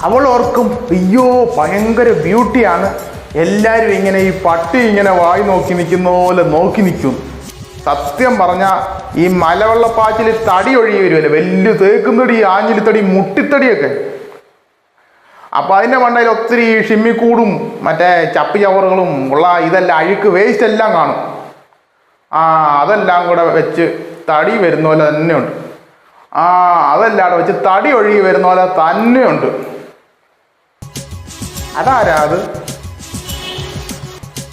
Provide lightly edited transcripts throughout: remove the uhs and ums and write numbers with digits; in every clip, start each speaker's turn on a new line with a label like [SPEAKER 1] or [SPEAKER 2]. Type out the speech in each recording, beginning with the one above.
[SPEAKER 1] അവൾ ഓർക്കും, അയ്യോ ഭയങ്കര ബ്യൂട്ടിയാണ്, എല്ലാവരും ഇങ്ങനെ ഈ പട്ടി ഇങ്ങനെ വായി നോക്കി നിൽക്കുന്ന പോലെ നോക്കി നിൽക്കും. സത്യം പറഞ്ഞാൽ ഈ മലവെള്ളപ്പാച്ചിൽ തടി ഒഴുകി വരുമല്ലോ, വലിയ തേക്കുംതടി, ആഞ്ഞിലിത്തടി, മുട്ടിത്തടിയൊക്കെ. അപ്പം അതിൻ്റെ മണ്ടയിൽ ഒത്തിരി ഷിമ്മിക്കൂടും മറ്റേ ചപ്പി ചവറുകളും ഉള്ള ഇതെല്ലാം അഴുക്ക് വേസ്റ്റ് എല്ലാം കാണും. അതെല്ലാം കൂടെ വെച്ച് തടി വരുന്ന പോലെ തന്നെയുണ്ട്. അതെല്ലാം കൂടെ വെച്ച് തടി ഒഴുകി വരുന്ന പോലെ തന്നെയുണ്ട്. അതാരാ അത്?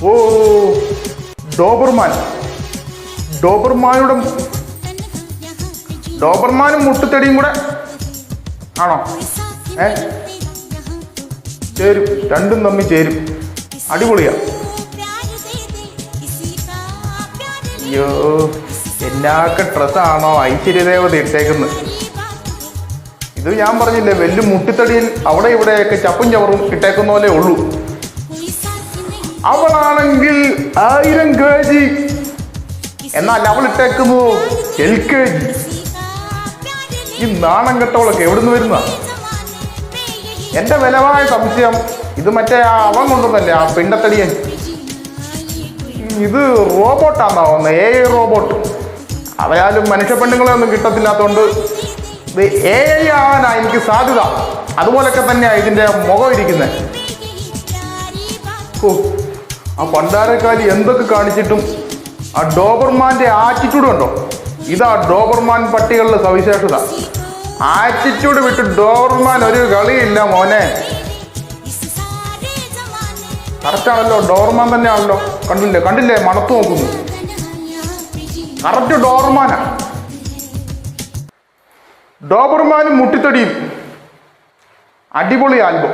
[SPEAKER 1] ഓ, ഡോബർമാനും മുട്ടുത്തടിയും കൂടെ ആണോ? ചേരും, രണ്ടും തമ്മിൽ ചേരും. അടിപൊളിയാ. അയ്യോ, എന്നാക്കെ ഡ്രസ്സാണോ ഐശ്വര്യദേവത ഇട്ടേക്കുന്നത്. ഇത് ഞാൻ പറഞ്ഞില്ലേ, വലിയ മുട്ടിത്തടിയിൽ അവിടെ ഇവിടെയൊക്കെ ചപ്പും ചവറും ഇട്ടേക്കുന്ന പോലെ ഉള്ളൂ. അവളാണെങ്കിൽ 1000 kg, എന്നാൽ അവൾ ഇട്ടേക്കുന്നു LKG. ഈ നാണം കെട്ടവളൊക്കെ എവിടുന്ന് വരുന്ന? എന്റെ ബലമായ സംശയം ഇത് മറ്റേ അവൻ കൊണ്ടുവന്നല്ലേ, ആ പിണ്ടത്തടിയൻ. ഇത് റോബോട്ടാന്നാവുന്ന AI റോബോട്ട്. അവയാലും മനുഷ്യ പെണ്ണുങ്ങളെ ഒന്നും കിട്ടത്തില്ലാത്തതുകൊണ്ട് ഇത് AI ആവാനാ എനിക്ക് സാധ്യത. അതുപോലൊക്കെ തന്നെയാണ് ഇതിന്റെ മുഖം ഇരിക്കുന്നത്. ആ പണ്ടാരക്കാലി എന്തൊക്കെ കാണിച്ചിട്ടും ആ ഡോബർമാന്റെ ആറ്റിറ്റ്യൂഡ് ഉണ്ടോ? ഇതാ ഡോബർമാൻ പട്ടികളുടെ സവിശേഷത. ആറ്റിറ്റ്യൂഡ് വിട്ട് ഡോബർമാൻ ഒരു കളിയില്ല മോനെ. കറക്റ്റാണല്ലോ, ഡോബർമാൻ തന്നെയാണല്ലോ. കണ്ടില്ലേ മണത്ത് നോക്കുന്നു. കറക്റ്റ് ഡോബർമാനാ. ഡോബർമാനും മുട്ടിത്തടിയും. അടിപൊളി ആൽബം.